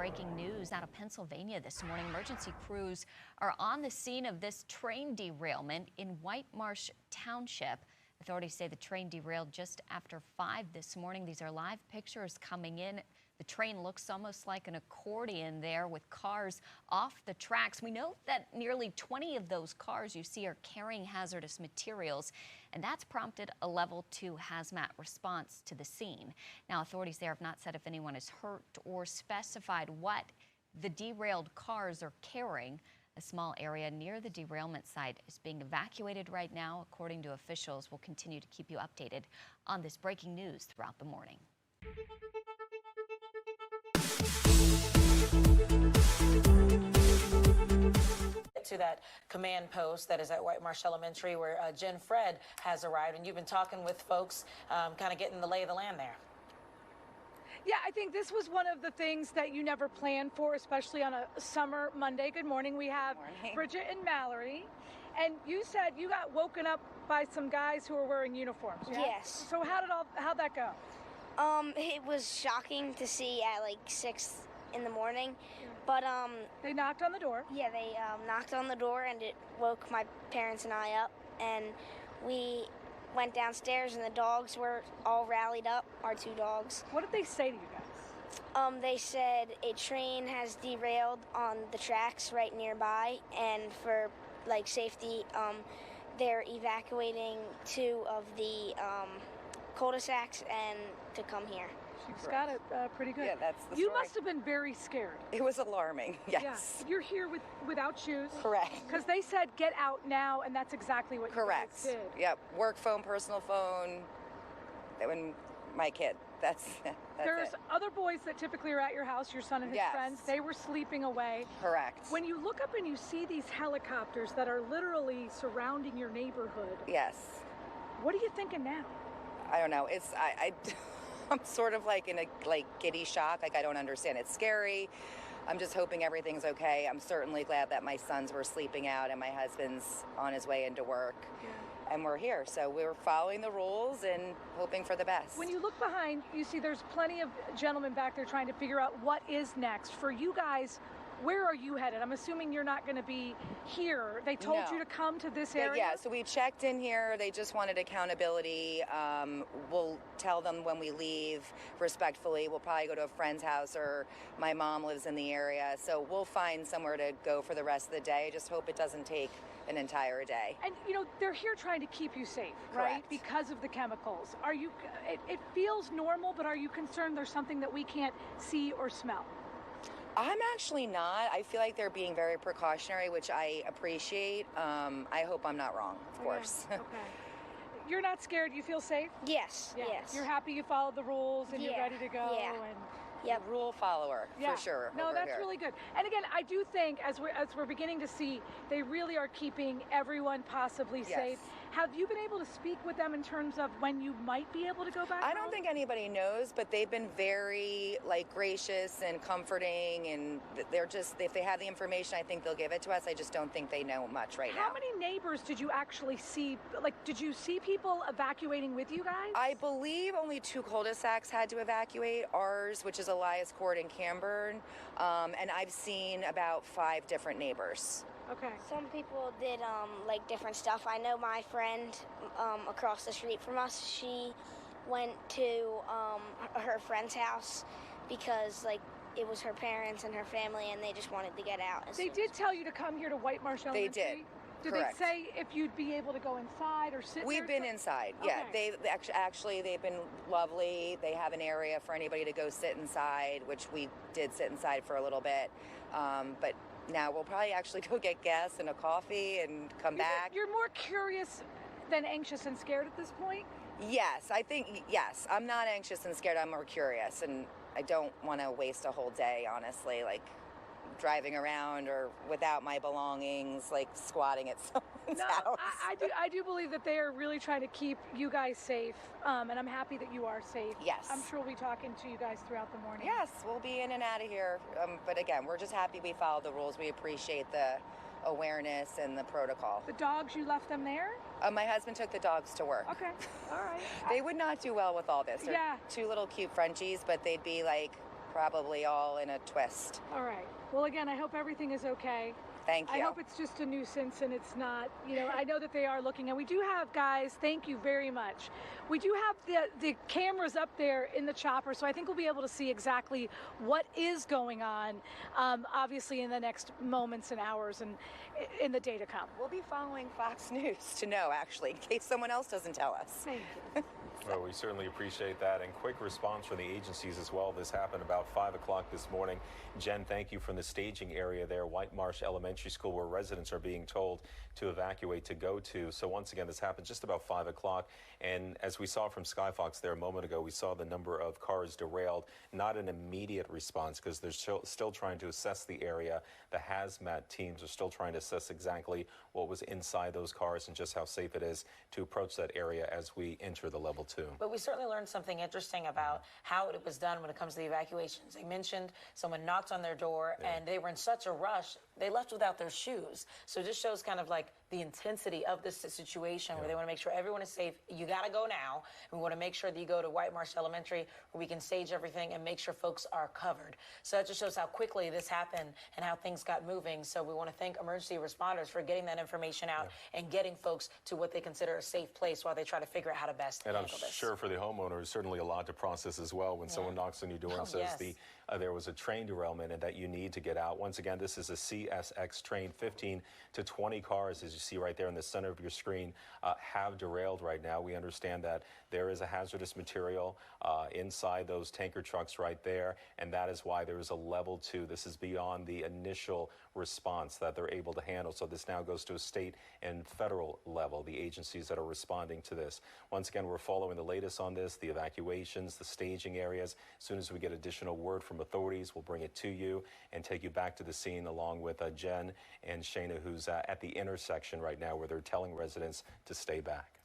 breaking news out of Pennsylvania this morning. Emergency crews are on the scene of this train derailment in White Marsh Township. Authorities say the train derailed just after 5 this morning. These are live pictures coming in. The train looks almost like an accordion there with cars off the tracks. We know that nearly 20 of those cars you see are carrying hazardous materials, and that's prompted a level 2 hazmat response to the scene. Now, authorities there have not said if anyone is hurt or specified what the derailed cars are carrying. A small area near the derailment site is being evacuated right now, according to officials. We'll continue to keep you updated on this breaking news throughout the morning. To that command post that is at White Marsh Elementary, where Jen Fred has arrived, and you've been talking with folks, kind of getting the lay of the land there. Yeah, I think this was one of the things that you never plan for, especially on a summer Monday. Good morning. We have Bridget and Mallory. And you said you got woken up by some guys who were wearing uniforms. Yeah? Yes. So how'd that go? It was shocking to see at like 6 in the morning, but they knocked on the door. Yeah, they knocked on the door, and it woke my parents and I up, and we went downstairs, and the dogs were all rallied up, our 2 dogs. What did they say to you guys? They said a train has derailed on the tracks right nearby, and for like safety, they're evacuating 2 of the cul-de-sacs and to come here. She's got it pretty good. Yeah, that's the You story. must have been very scared. It was alarming, yes. Yeah. You're here without shoes. Correct. Because they said get out now, and that's exactly what Correct. you guys did. Yep. Work phone, personal phone. When my kid. That's There's it. other boys that typically are at your house, your son and his Yes. friends. They were sleeping away. Correct. When you look up and you see these helicopters that are literally surrounding your neighborhood, Yes. what are you thinking now? I don't know. I'm sort of like in a giddy shock. Like I don't understand. It's scary. I'm just hoping everything's okay. I'm certainly glad that my sons were sleeping out and my husband's on his way into work. Yeah. And we're here. So we're following the rules and hoping for the best. When you look behind, you see there's plenty of gentlemen back there trying to figure out what is next. For you guys, where are you headed? I'm assuming you're not going to be here. They told you to come to this area? Yeah, so we checked in here. They just wanted accountability. We'll tell them when we leave respectfully. We'll probably go to a friend's house, or my mom lives in the area. So we'll find somewhere to go for the rest of the day. I just hope it doesn't take an entire day. And, you know, they're here trying to keep you safe, right? Correct. Because of the chemicals. Are you, it feels normal, but are you concerned there's something that we can't see or smell? I'm actually not. I feel like they're being very precautionary, which I appreciate. I hope I'm not wrong, of course. Okay. You're not scared? You feel safe? Yes, Yeah. yes. You're happy you followed the rules and you're Yeah, ready to go? yeah. And Yep. Rule follower, yeah. for sure. No, over that's here. really good. And again, I do think as we're beginning to see, they really are keeping everyone possibly safe. Have you been able to speak with them in terms of when you might be able to go back I home? don't think anybody knows, but they've been very gracious and comforting, and they're just, if they have the information, I think they'll give it to us. I just don't think they know much right now. How many neighbors did you actually see? Like, did you see people evacuating with you guys? I believe only 2 cul-de-sacs had to evacuate, ours, which is Elias Court and Camburn, and I've seen about 5 different neighbors. Okay. Some people did like different stuff. I know my friend across the street from us, she went to her friend's house because like it was her parents and her family, and they just wanted to get out. They did tell you to come here to White Marsh Elementary? They did. Did Correct. they say if you'd be able to go inside or sit We've there? been inside, yeah. Okay. They actually, they've been lovely. They have an area for anybody to go sit inside, which we did sit inside for a little bit. But now we'll probably actually go get gas and a coffee and come back. You're more curious than anxious and scared at this point? Yes, I think, yes. I'm not anxious and scared. I'm more curious, and I don't want to waste a whole day, honestly, like driving around or without my belongings, like squatting at someone's house. I do believe that they are really trying to keep you guys safe, and I'm happy that you are safe. Yes. I'm sure we'll be talking to you guys throughout the morning. Yes, we'll be in and out of here. But again, we're just happy we followed the rules. We appreciate the awareness and the protocol. The dogs, you left them there? My husband took the dogs to work. Okay, all right. They would not do well with all this. They're Yeah. 2 little cute Frenchies, but they'd be like probably all in a twist. All right. Well, again, I hope everything is okay. Thank you. I hope it's just a nuisance and it's not, I know that they are looking, and we do have, guys, thank you very much. We do have the cameras up there in the chopper, so I think we'll be able to see exactly what is going on, obviously in the next moments and hours and in the day to come. We'll be following Fox News to know, actually, in case someone else doesn't tell us. Thank you. Well, we certainly appreciate that, and quick response from the agencies as well. This happened about 5 o'clock this morning. Jen, thank you, from the staging area there, White Marsh Elementary School, where residents are being told to evacuate to go to. So once again, this happened just about 5 o'clock, and as we saw from Skyfox there a moment ago, we saw the number of cars derailed. Not an immediate response, because they're still trying to assess the area. The hazmat teams are still trying to assess exactly what was inside those cars and just how safe it is to approach that area as we enter the level 2. But we certainly learned something interesting about how it was done when it comes to the evacuations. They mentioned someone knocked on their door and they were in such a rush, they left without their shoes. So it just shows kind of like the intensity of this situation where they want to make sure everyone is safe. You got to go now. We want to make sure that you go to White Marsh Elementary where we can stage everything and make sure folks are covered. So that just shows how quickly this happened and how things got moving. So we want to thank emergency responders for getting that information out and getting folks to what they consider a safe place while they try to figure out how to best handle this. And I'm sure for the homeowner, certainly a lot to process as well when someone knocks on your door and says there was a train derailment and that you need to get out. Once again, this is a CSX train. 15 to 20 cars, as you see right there in the center of your screen, have derailed right now. We understand that there is a hazardous material inside those tanker trucks right there, and that is why there is a level 2. This is beyond the initial response that they're able to handle. So this now goes to a state and federal level, the agencies that are responding to this. Once again, we're following the latest on this, the evacuations, the staging areas. As soon as we get additional word from authorities, we'll bring it to you and take you back to the scene along with Jen and Shayna, who's at the intersection right now where they're telling residents to stay back.